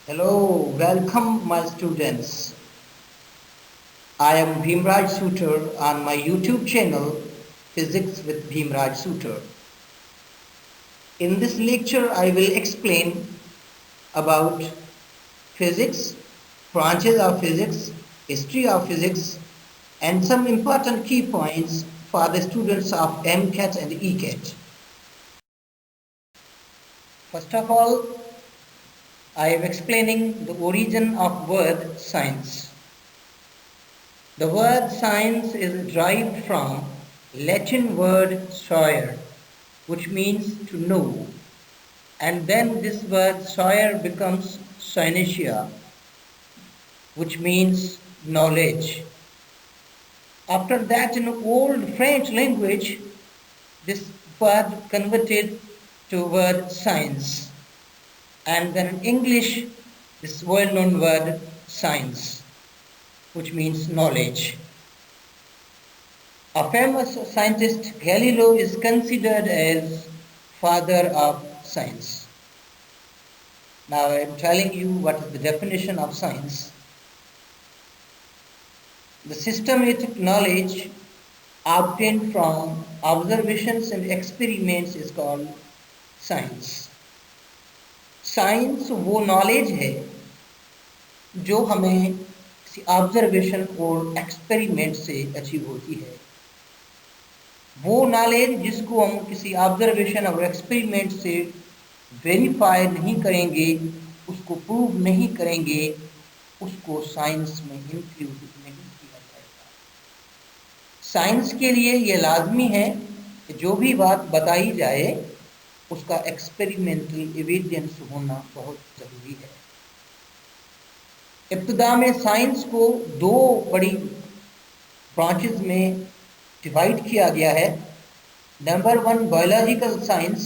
Hello, welcome my students. I am Bhimraj Sutar on my YouTube channel Physics with Bhimraj Sutar. In this lecture, I will explain about physics, branches of physics, history of physics, and some important key points for the students of MCAT and ECAT. First of all, I am explaining the origin of word science. The word science is derived from Latin word "sciere", which means to know, and then this word "sciere" becomes "scientia", which means knowledge. After that, in old French language, this word converted to word science, and then in English, this well-known word science, which means knowledge. A famous scientist, Galileo, is considered as father of science. Now I am telling you what is the definition of science. The systematic knowledge obtained from observations and experiments is called science. Science वो knowledge है जो हमें किसी observation और experiment से achieve होती है। वो नॉलेज जिसको हम किसी ऑब्जर्वेशन और एक्सपेरिमेंट से वेरीफाई नहीं करेंगे, उसको प्रूव नहीं करेंगे, उसको साइंस में इंक्लूड नहीं किया जाएगा। साइंस के लिए ये लाजमी है कि जो भी बात बताई जाए उसका एक्सपेरिमेंटल एविडेंस होना बहुत ज़रूरी है। इब्तिदा में साइंस को दो बड़ी ब्रांचेस में डिवाइड किया गया है। नंबर 1 बायोलॉजिकल साइंस,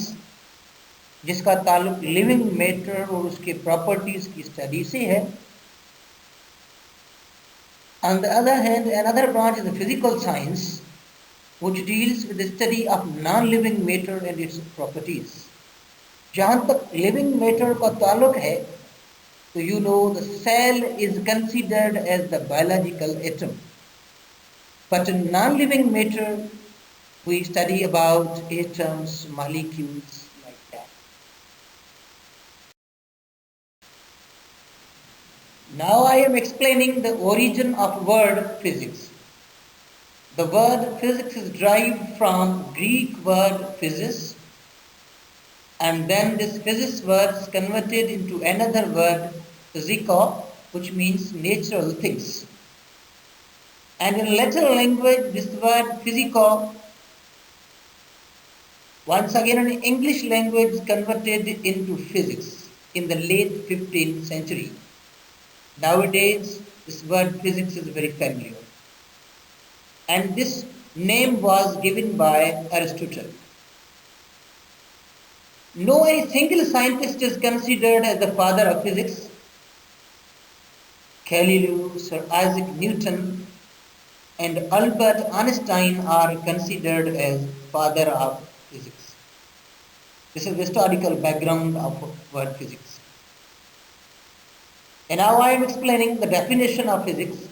जिसका ताल्लुक लिविंग मैटर और उसके प्रॉपर्टीज की स्टडी से है। On the other hand, another branch is the physical science, which deals with the study of non-living matter and its properties. जहाँ तक living matter का ताल्लुक है, तो you know the cell is considered as the biological atom. But in non-living matter, we study about atoms, molecules, like that. Now I am explaining the origin of word physics. The word physics is derived from Greek word physis, and then this physis word is converted into another word physica, which means natural things. And in Latin language, this word physica, once again in English language, is converted into physics in the late 15th century. Nowadays, this word physics is very familiar. And this name was given by Aristotle. No any single scientist is considered as the father of physics. Galileo, Sir Isaac Newton, and Albert Einstein are considered as father of physics. This is the historical background of word physics. And now I am explaining the definition of physics.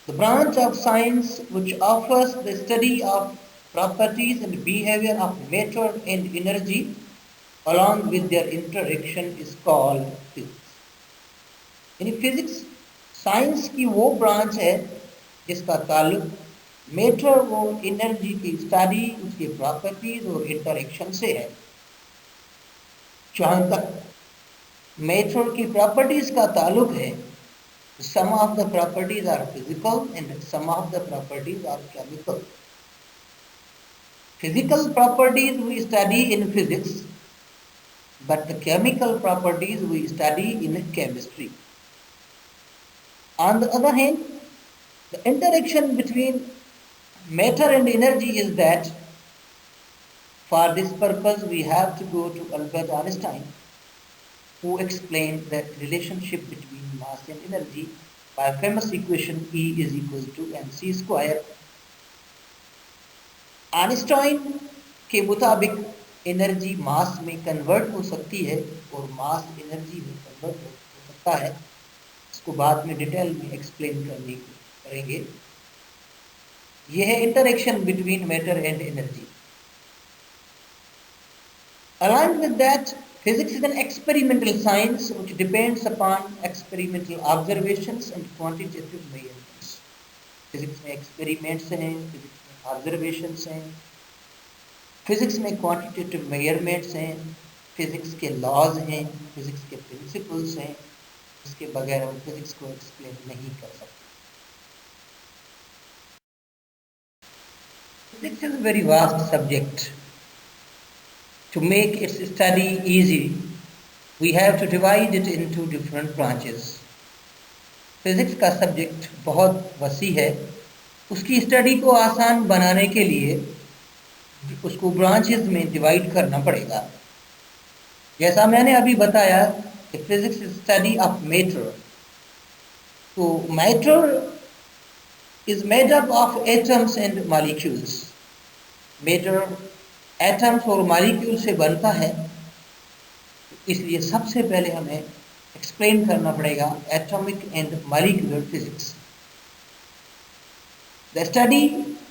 The branch of science which offers the study of properties and behavior of matter and energy along with their interaction is called physics. यानी physics science की वो branch है जिसका ताल्लुक matter और energy की study, उसकी properties और इंटरेक्शन से है। जहाँ तक मैटर की प्रॉपर्टीज का ताल्लुक है, some of the properties are physical and some of the properties are chemical. Physical properties we study in physics, but the chemical properties we study in chemistry. On the other hand, the interaction between matter and energy is that for this purpose we have to go to Albert Einstein, who explained the relationship between mass and energy by a famous equation E is equal to mc square. Einstein के मुताबिक energy मास में convert हो सकती है और mass energy में convert हो सकता है, इसको बाद में डिटेल में एक्सप्लेन करेंगे। यह है interaction between matter and energy. Aligned with that, physics is an experimental science which depends upon experimental observations and quantitative measurements. Physics में experiments हैं, physics में observations हैं, physics में quantitative measurements हैं, physics के laws हैं, physics के principles हैं, इसके बगैर हम physics को explain नहीं कर सकते। Physics is a very vast subject. To make its study easy, we have to divide it into different branches. Physics का सब्जेक्ट बहुत वसी है, उसकी स्टडी को आसान बनाने के लिए उसको ब्रांचेस में डिवाइड करना पड़ेगा। जैसा मैंने अभी बताया कि फिजिक्स स्टडी ऑफ मैटर, तो matter is made up of atoms and molecules. Matter atoms और मॉलिक्यूल से बनता है, इसलिए सबसे पहले हमें एक्सप्लेन करना पड़ेगा atomic and molecular physics. The study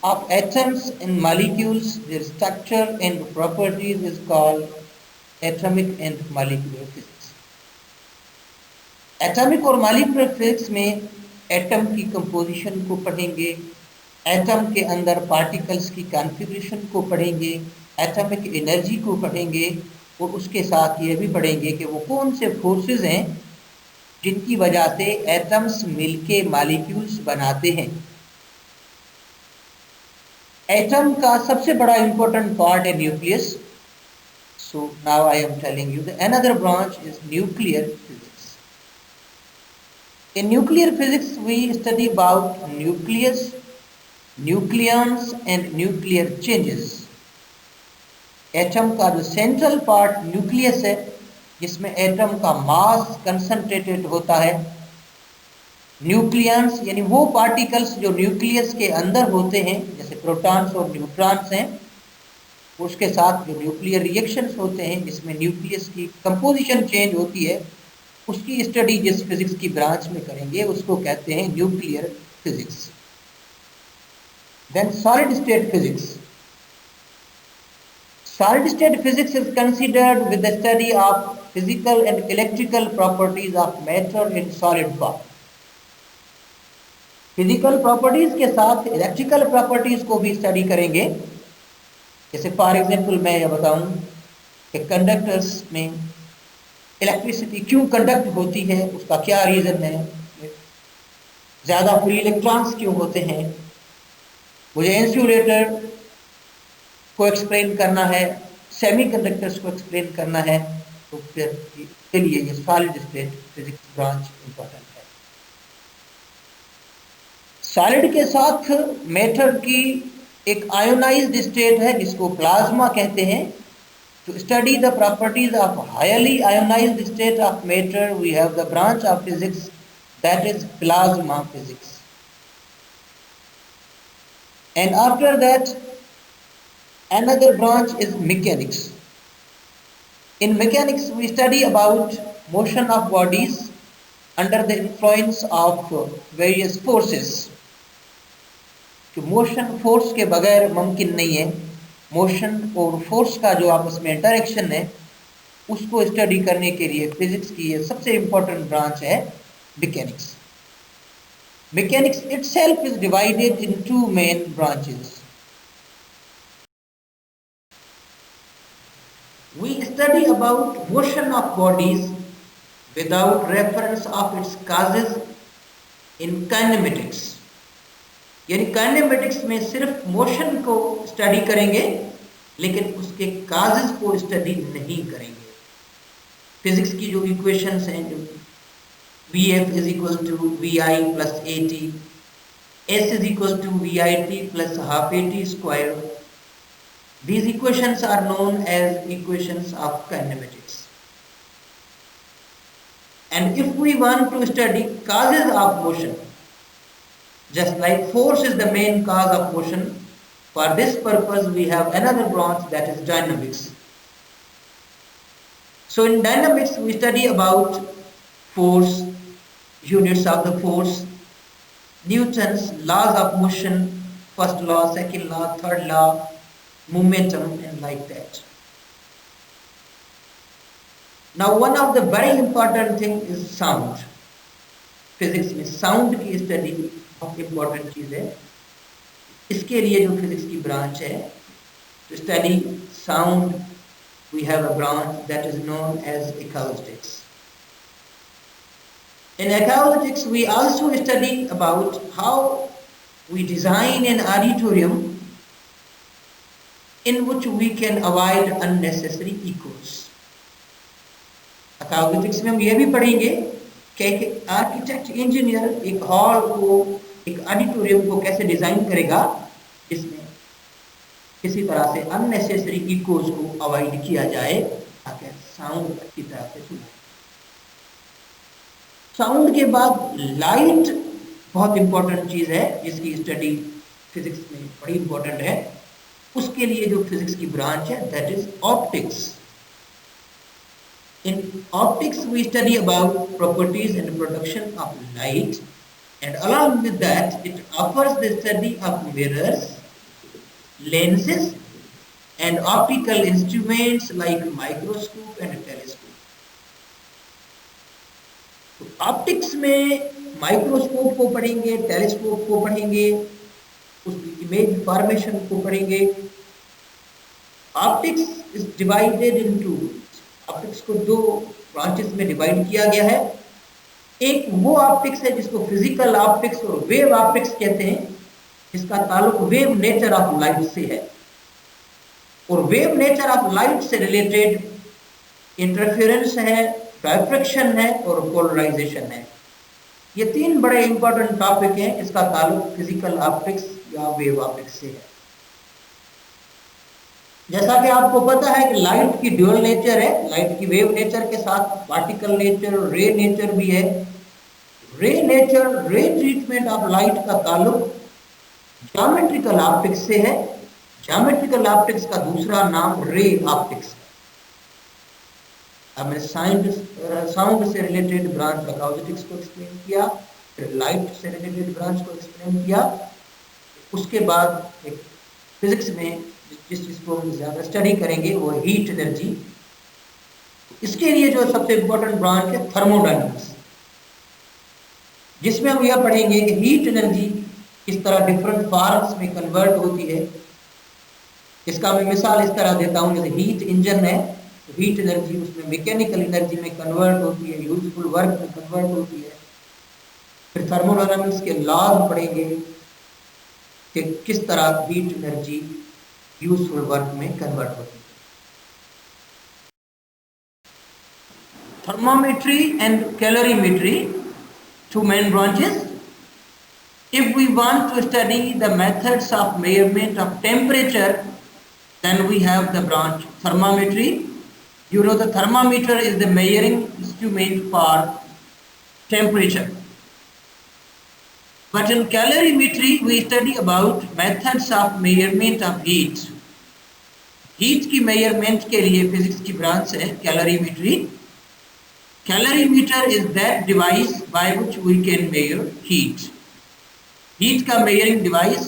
of atoms and molecules, there structure and properties is called atomic and molecular physics. Atomic और मॉलिक्यूलर फिजिक्स में एटम की कंपोजिशन को पढ़ेंगे, एटम के अंदर पार्टिकल्स की कॉन्फ़िगरेशन को पढ़ेंगे, एटॉमिक एनर्जी को पढ़ेंगे और उसके साथ ये भी पढ़ेंगे कि वो कौन से फोर्सेस हैं जिनकी वजह से एटम्स मिलके मॉलिक्यूल्स बनाते हैं। एटम का सबसे बड़ा इंपॉर्टेंट पार्ट है nucleus. So now I am telling you the another branch is nuclear physics. In nuclear physics we study about nucleus, nucleons and nuclear changes. Atom का जो सेंट्रल पार्ट न्यूक्लियस है, जिसमें atom का मास concentrated होता है। Nucleons यानी वो particles जो न्यूक्लियस के अंदर होते हैं, जैसे प्रोटॉन्स और न्यूट्रॉन्स हैं, उसके साथ जो न्यूक्लियर रिएक्शंस होते हैं जिसमें न्यूक्लियस की कंपोजिशन चेंज होती है, उसकी स्टडी जिस फिजिक्स की ब्रांच में करेंगे उसको कहते हैं nuclear physics. Then solid state physics. Solid state physics is considered with the study of physical and electrical properties of matter in solid form. Physical properties के साथ इलेक्ट्रिकल प्रॉपर्टीज को भी स्टडी करेंगे। जैसे फॉर एग्जांपल मैं ये बताऊं कि कंडक्टर्स में इलेक्ट्रिसिटी क्यों कंडक्ट होती है, उसका क्या रीजन है, ज़्यादा फ्री इलेक्ट्रॉन्स क्यों होते हैं। मुझे इंसुलेटर को एक्सप्लेन करना है, सेमीकंडक्टर्स को एक्सप्लेन करना है, तो फिर के लिए ये solid state physics branch important है। सॉलिड के साथ मैटर की एक आयोनाइज्ड स्टेट है जिसको प्लाज्मा कहते हैं। To study the properties of highly ionised state of matter we have the branch of physics that is plasma physics. And after that another branch is mechanics. In mechanics we study about motion of bodies under the influence of various forces. कि motion force के बगैर मुमकिन नहीं है। Motion और force का जो आपस में इंटरेक्शन है उसको स्टडी करने के लिए फिजिक्स की ये सबसे इंपॉर्टेंट ब्रांच है mechanics. Mechanics itself is divided in two main branches. We study about motion of bodies without reference of its causes in kinematics. यानी काइनेमेटिक्स में सिर्फ मोशन को स्टडी करेंगे लेकिन उसके काजेस को स्टडी नहीं करेंगे। फिजिक्स की जो इक्वेशंस हैं, जो Vf is equal to Vi plus AT, S is equal to VIT plus half AT square, these equations are known as equations of kinematics. And if we want to study causes of motion, just like force is the main cause of motion, for this purpose we have another branch that is dynamics. So in dynamics, we study about force, units of the force, Newton's laws of motion, first law, second law, third law, momentum, and like that. Now one of the very important thing is sound. Physics में sound की study बहुत important चीज है. इसके लिए जो physics की branch है, to study sound, we have a branch that is known as acoustics. In acoustics, we also study about how we design an auditorium in which we can avoid unnecessary echoes. Acoustics में हम ये भी पढ़ेंगे कि architect engineer एक hall को, एक auditorium को कैसे डिजाइन करेगा जिसमें किसी तरह से अननेसेसरी इकोज को अवॉइड किया जाए ताकि साउंड अच्छी तरह से सुनाए. साउंड के बाद लाइट बहुत इंपॉर्टेंट चीज है जिसकी स्टडी फिजिक्स में बड़ी इंपॉर्टेंट है. उसके लिए जो फिजिक्स की ब्रांच है that is optics. In optics, we study about properties and production of light, and along with that, it offers the study of mirrors, lenses, and optical instruments like microscope and telescope. तो optics में microscope को पढ़ेंगे, telescope को पढ़ेंगे, उसकी image formation को पढ़ेंगे. Optics is divided into, optics को दो ब्रांचेस में डिवाइड किया गया है. एक वो ऑप्टिक्स है जिसको फिजिकल ऑप्टिक्स और वेव ऑप्टिक्स कहते हैं, जिसका ताल्लुक वेव नेचर ऑफ लाइट से है. और वेव नेचर ऑफ लाइट से रिलेटेड इंटरफेरेंस है, डायफ्रैक्शन है और पोलराइजेशन है. ये तीन बड़े इंपॉर्टेंट टॉपिक हैं. इसका ताल्लुक फिजिकल ऑप्टिक्स या वेव ऑप्टिक्स से है. जैसा कि आपको पता है कि लाइट की ड्यूअल नेचर है. लाइट की वेव नेचर के साथ पार्टिकल नेचर, रे नेचर भी है. रे नेचर, रे ट्रीटमेंट ऑफ लाइट का ताल्लुक ज्योमेट्रिकल ऑप्टिक्स से है. ज्योमेट्रिकल ऑप्टिक्स का दूसरा नाम रे ऑप्टिक्स. अब मैंने साउंड से रिलेटेड ब्रांच अकाउस्टिक्स को एक्सप्लेन किया, फिर लाइट से रिलेटेड ब्रांच को एक्सप्लेन किया. उसके बाद एक फिजिक्स में जिस चीज को हम ज्यादा स्टडी करेंगे वो हीट एनर्जी. इसके लिए जो सबसे इंपॉर्टेंट ब्रांच है थर्मोडायनामिक्स, जिसमें हम यह पढ़ेंगे कि हीट एनर्जी किस तरह डिफरेंट फॉर्म्स में कन्वर्ट होती है. इसका मैं मिसाल इस तरह देता हूँ, जैसे हीट इंजन है तो हीट एनर्जी उसमें मैकेनिकल एनर्जी में कन्वर्ट होती है, यूजफुल वर्क में कन्वर्ट होती है. फिर थर्मोडायनामिक्स के लॉज पढ़ेंगे कि किस तरह हीट एनर्जी यूजफुल वर्क में कन्वर्ट होती है. Thermometry and calorimetry, two main branches. If we want to study the methods of measurement of temperature, then we have the branch thermometry. You know the thermometer is the measuring instrument for temperature. But in calorimetry, we study about methods of measurement of heat. Heat की measurement के लिए physics की branch है calorimetry. Calorimeter is that device by which we can measure heat. Heat का measuring device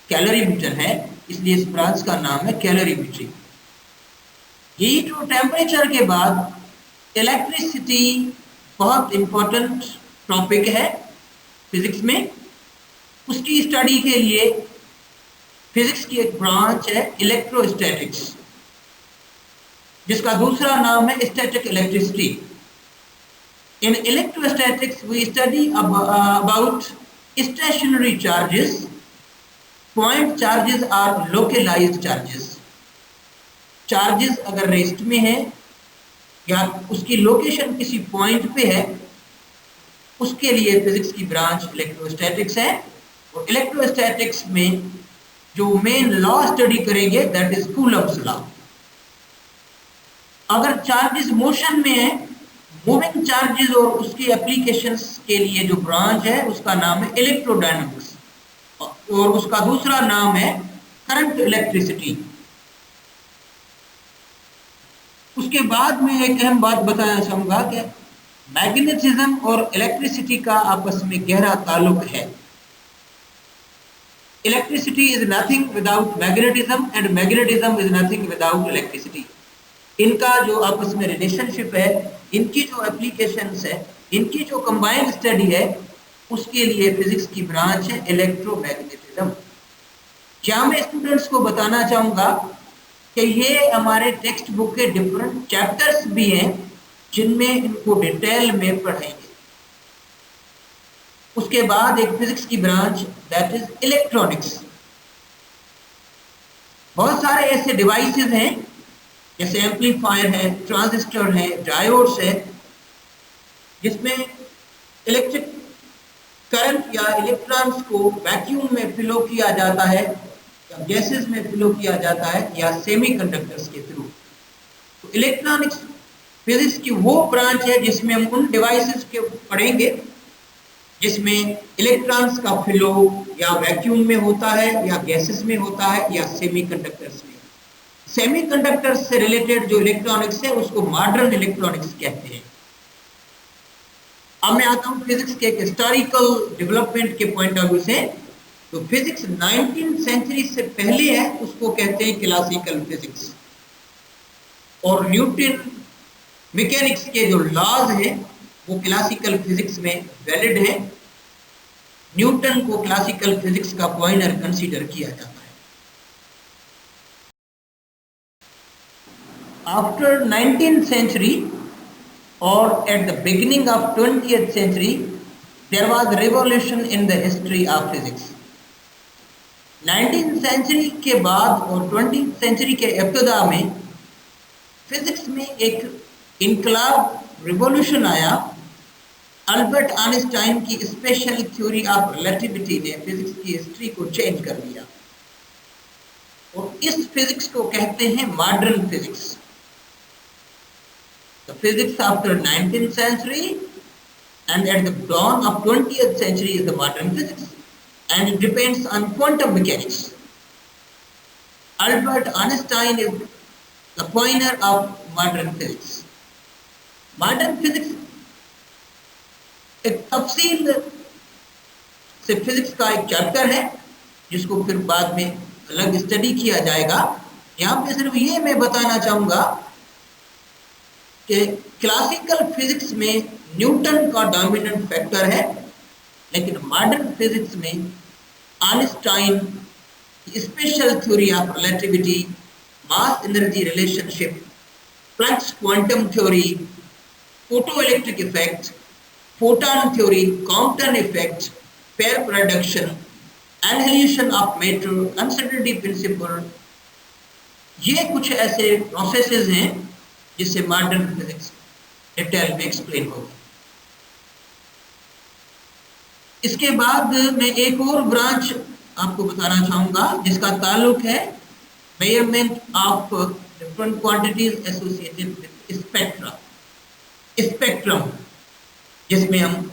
calorimeter है, इसलिए इस branch का नाम है कैलोरीमेट्री. हीट और टेम्परेचर के बाद इलेक्ट्रिसिटी बहुत इंपॉर्टेंट टॉपिक है फिजिक्स में. उसकी स्टडी के लिए फिजिक्स की एक ब्रांच है इलेक्ट्रोस्टैटिक्स, जिसका दूसरा नाम है static electricity. In electrostatics we study about stationary charges. Point charges are localized charges. Charges अगर रेस्ट में है या उसकी लोकेशन किसी पॉइंट पे है, उसके लिए फिजिक्स की ब्रांच इलेक्ट्रोस्टैटिक्स है. और इलेक्ट्रोस्टैटिक्स में जो मेन लॉ स्टडी करेंगे दैट इज कूलम्ब्स लॉ. अगर चार्जेस मोशन में है, मूविंग चार्जेस और उसकी एप्लीकेशंस के लिए जो ब्रांच है उसका नाम है इलेक्ट्रोडायनामिक्स, और उसका दूसरा नाम है करंट इलेक्ट्रिसिटी. उसके बाद में एक अहम बात बताना चाहूंगा कि मैग्नेटिज्म और इलेक्ट्रिसिटी का आपस में गहरा ताल्लुक है। Electricity is nothing without magnetism and magnetism is nothing without electricity. इनका जो आपस में रिलेशनशिप है, इनकी जो एप्लीकेशंस है, इनकी जो कंबाइंड स्टडी है, उसके लिए फिजिक्स की ब्रांच है इलेक्ट्रोमैग्नेटिज्म। यहाँ मैं स्टूडेंट्स को बताना चाहूंगा कि ये हमारे टेक्स्ट बुक के डिफरेंट चैप्टर्स भी हैं जिनमें इनको डिटेल में पढ़ेंगे। उसके बाद एक फिजिक्स की ब्रांच दैट इज इलेक्ट्रॉनिक्स। बहुत सारे ऐसे डिवाइसेस हैं जैसे एम्पलीफायर है, ट्रांजिस्टर है, डायोड्स है, जिसमें इलेक्ट्रिक करंट या इलेक्ट्रॉन्स को वैक्यूम में फ्लो किया जाता है, या गैसेस में फ्लो किया जाता है, या सेमीकंडक्टर्स के थ्रू। तो इलेक्ट्रॉनिक्स फिजिक्स की वो ब्रांच है जिसमें हम उन डिवाइसेस के पढ़ेंगे जिसमें इलेक्ट्रॉन्स का फ्लो या वैक्यूम में होता है, या गैसेस में होता है, या सेमीकंडक्टर्स में। सेमीकंडक्टर्स से रिलेटेड जो इलेक्ट्रॉनिक्स है उसको मॉडर्न इलेक्ट्रॉनिक्स कहते हैं। अब मैं आता हूं फिजिक्स के हिस्टोरिकल डेवलपमेंट के पॉइंट ऑफ व्यू से। तो फिजिक्स 19th सेंचुरी से पहले है, उसको कहते हैं क्लासिकल फिजिक्स। और न्यूटन मैकेनिक्स के जो लॉज हैं वो क्लासिकल फिजिक्स में वैलिड है। न्यूटन को क्लासिकल फिजिक्स का पॉइनर कंसीडर किया जाता है। After 19th century or at the beginning of 20th century, there was a revolution in the history of physics. 19th century के बाद और 20th century के इब्तिदा में फिजिक्स में एक इनकलाब, रिवॉल्यूशन आया। अल्बर्ट आइंस्टाइन की स्पेशल थ्योरी ऑफ रिलेटिविटी ने फिजिक्स की हिस्ट्री को चेंज कर दिया, और इस फिजिक्स को कहते हैं modern physics. The physics after 19th century and at the dawn of 20th century is the modern physics, and it depends on quantum mechanics. Albert Einstein is the pioneer of modern physics. Modern physics एक तफसील से physics का एक chapter है जिसको फिर बाद में अलग स्टडी किया जाएगा। यहाँ पे सिर्फ ये मैं बताना चाहूंगा कि क्लासिकल फिजिक्स में न्यूटन का डोमिनेंट फैक्टर है, लेकिन मॉडर्न फिजिक्स में आइंस्टाइन की special theory of relativity, mass energy relationship, Planck's quantum theory, photo electric effect, photon theory, Compton effect, pair production, annihilation of matter, uncertainty principle, ये कुछ ऐसे processes हैं जिससे मॉडर्न फिजिक्स डिटेल में explain होगी। इसके बाद मैं एक और ब्रांच आपको बताना चाहूंगा जिसका ताल्लुक है measurement of different quantities associated with spectra. Spectrum, जिसमें हम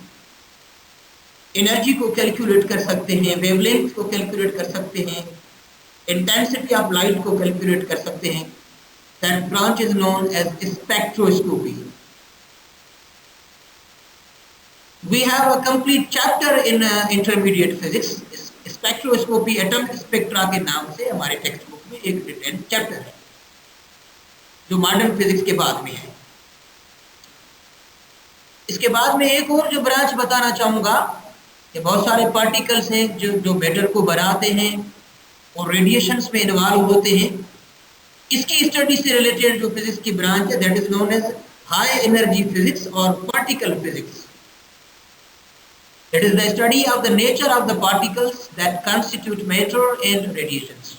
एनर्जी को कैलकुलेट कर सकते हैं, वेवलेंथ को कैलकुलेट कर सकते हैं, इंटेंसिटी ऑफ लाइट को कैलकुलेट कर सकते हैं। That branch is known as spectroscopy. We have a complete chapter in intermediate physics. Spectroscopy, atomic spectra के नाम से हमारे टेक्स्ट बुक में एक डिटेल चैप्टर है जो मॉडर्न फिजिक्स के बाद में है। इसके बाद में एक और जो ब्रांच बताना चाहूंगा कि बहुत सारे पार्टिकल्स हैं जो मैटर को बनाते हैं और रेडिएशंस में इन्वॉल्व होते हैं। इसकी स्टडी से रिलेटेड जो फिजिक्स की ब्रांच है that is known as high energy physics और particle physics. It is the study of the nature of the particles that constitute matter and radiations.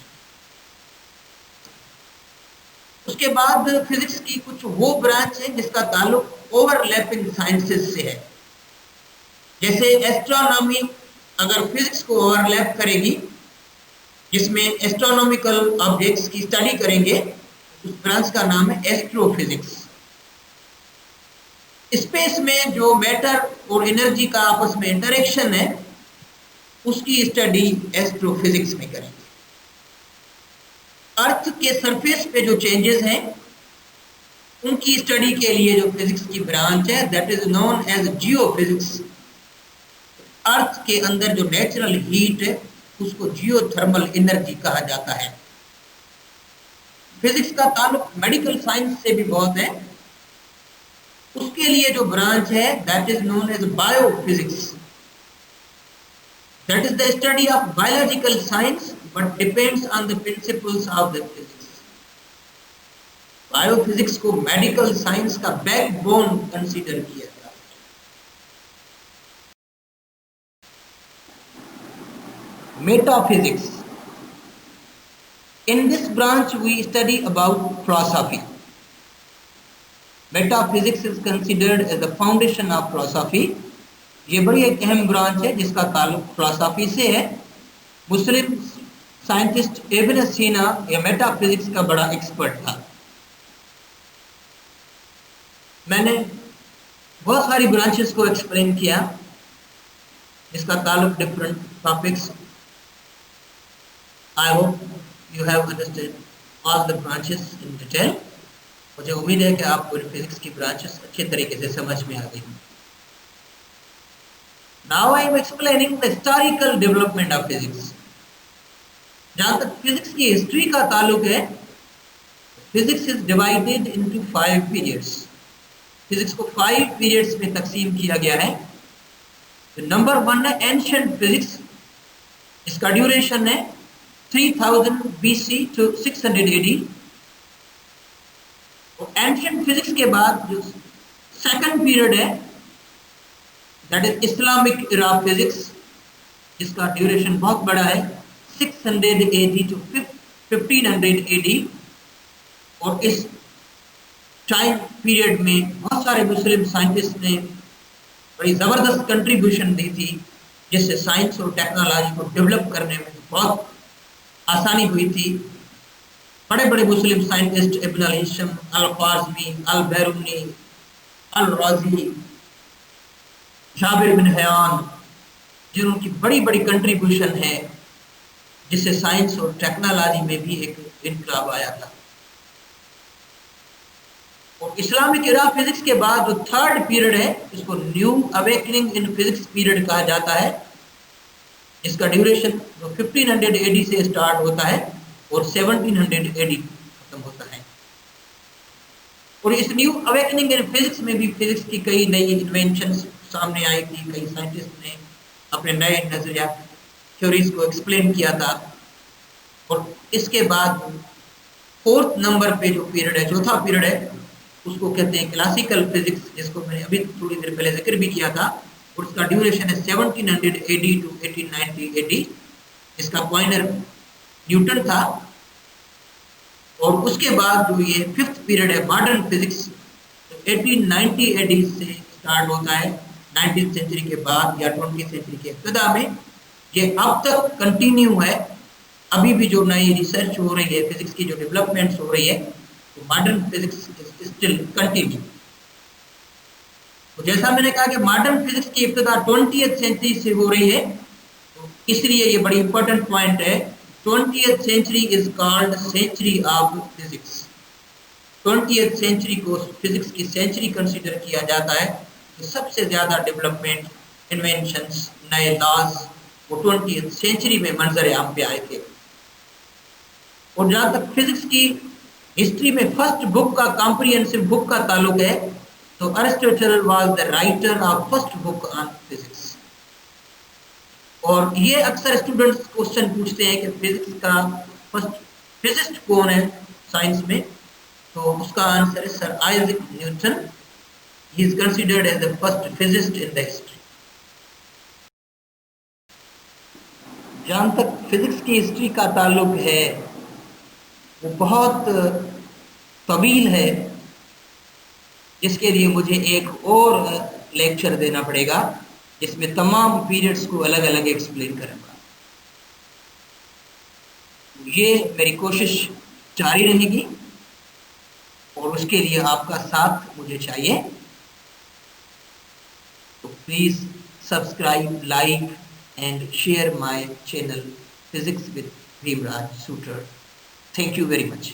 उसके बाद फिजिक्स की कुछ वो ब्रांच है जिसका ताल्लुक ओवरलैपिंग साइंसेस से है। जैसे एस्ट्रोनॉमी अगर फिजिक्स को ओवरलैप करेगी, जिसमें एस्ट्रोनॉमिकल ऑब्जेक्ट्स की स्टडी करेंगे, उस ब्रांच का नाम है एस्ट्रोफिजिक्स। स्पेस में जो मैटर और एनर्जी का आपस में इंटरेक्शन है उसकी स्टडी एस्ट्रोफिजिक्स में करेंगे। अर्थ के सरफेस पे जो चेंजेस हैं उनकी स्टडी के लिए जो फिजिक्स की ब्रांच है that is known as geophysics. Earth के अंदर जो नेचुरल हीट है उसको जियोथर्मल एनर्जी कहा जाता है। फिजिक्स का ताल्लुक मेडिकल साइंस से भी बहुत है। उसके लिए जो ब्रांच है that is known as biophysics. That is the study of biological science but depends on the principles of the physics. Biophysics को मेडिकल साइंस का बैकबोन कंसीडर किया जाता है। Metaphysics, in this branch we study about philosophy. Metaphysics is considered as the foundation of philosophy. ये बड़ी एक अहम branch है जिसका ताल्लुक फिलोसॉफी से है। मुस्लिम साइंटिस्ट इब्न सीना ये मेटाफिजिक्स का बड़ा एक्सपर्ट था। मैंने बहुत सारी ब्रांचेस को एक्सप्लेन किया जिसका ताल्लुक different topics. I hope you have understood all the branches in detail. मुझे उम्मीद है कि आपको फिजिक्स की ब्रांचेस अच्छे तरीके से समझ में आ गई। Now I am explaining the historical development of physics. जहां तक फिजिक्स की हिस्ट्री का ताल्लुक है, physics is divided into 5 periods. Physics को 5 पीरियड्स में तकसीम किया गया है। नंबर 1 है एंशिएंट फिजिक्स, इसका ड्यूरेशन है 3000 BC to 600 AD। और एंशिएंट फिजिक्स के बाद जो सेकंड पीरियड है that is Islamic era physics, जिसका ड्यूरेशन बहुत बड़ा है 600 AD to 1500 AD। और इस टाइम पीरियड में बहुत सारे मुस्लिम साइंटिस्ट ने बड़ी ज़बरदस्त कंट्रीब्यूशन दी थी, जिससे साइंस और टेक्नोलॉजी को डेवलप करने में बहुत आसानी हुई थी। बड़े बड़े मुस्लिम साइंटिस्ट इब्न अल-हिशम, अल-ख्वारिज़मी, अल-बैरूनी, अल-राज़ी, जाबिर बिन हयान, जिनकी बड़ी बड़ी कंट्रीब्यूशन है, जिससे साइंस और टेक्नोलॉजी में भी एक इनकलाब आया था। और इस्लामिक इरा फिजिक्स के बाद जो थर्ड पीरियड है इसको new awakening in physics period कहा जाता है। इसका ड्यूरेशन 1500 AD से स्टार्ट होता है और 1700 AD खत्म होता है। और इस न्यू अवेकनिंग इन फिजिक्स में भी फिजिक्स की कई नई इन्वेंशंस सामने आई थी। कई साइंटिस्ट ने अपने नए नजरिया थ्योरीज को एक्सप्लेन किया था। और इसके बाद फोर्थ नंबर पे जो पीरियड है, चौथा पीरियड है, उसको कहते हैं क्लासिकल फिजिक्स, जिसको मैंने अभी थोड़ी देर पहले जिक्र भी किया था। और उसका ड्यूरेशन है 1700 AD टू 1890 AD। इसका पॉइंटर न्यूटन था। और उसके बाद जो ये फिफ्थ पीरियड है मॉडर्न फिजिक्स, तो 1890 AD से स्टार्ट होता है 19th सेंचुरी के बाद या 20th सेंचुरी के इब्तिदा में। ये अब तक कंटिन्यू है। अभी भी जो नई रिसर्च हो रही है, फिजिक्स की जो डेवलपमेंट्स हो रही है, तो modern physics is still continue. तो जैसा मैंने कहा कि मॉडर्न फिजिक्स की इब्तिदा 20th सेंचुरी से हो रही है, तो इसलिए ये बड़ी इंपॉर्टेंट पॉइंट है। 20th century is called century of physics. 20th century को फिजिक्स की सेंचुरी कंसीडर किया जाता है। तो सबसे ज्यादा डेवलपमेंट, इन्वेंशंस, नए लॉज वो 20th सेंचुरी में मंजर आम पे आए थे। और जहां तक फिजिक्स की हिस्ट्री में फर्स्ट बुक का, कॉम्प्रिहेंसिव बुक का ताल्लुक है, तो Aristotle was the writer of first book on physics. और ये अक्सर स्टूडेंट्स क्वेश्चन पूछते हैं कि फिजिक्स का फर्स्ट फिजिस्ट कौन है साइंस में, तो उसका आंसर है sir Isaac Newton. He is considered as the first physicist in the history. जहां तक फिजिक्स की हिस्ट्री का ताल्लुक है वो बहुत तवील है, जिसके लिए मुझे एक और लेक्चर देना पड़ेगा, जिसमें तमाम पीरियड्स को अलग अलग एक्सप्लेन करूंगा। ये मेरी कोशिश जारी रहेगी और उसके लिए आपका साथ मुझे चाहिए। तो please subscribe, like and share my channel physics with Bhimraj sweater. Thank you very much.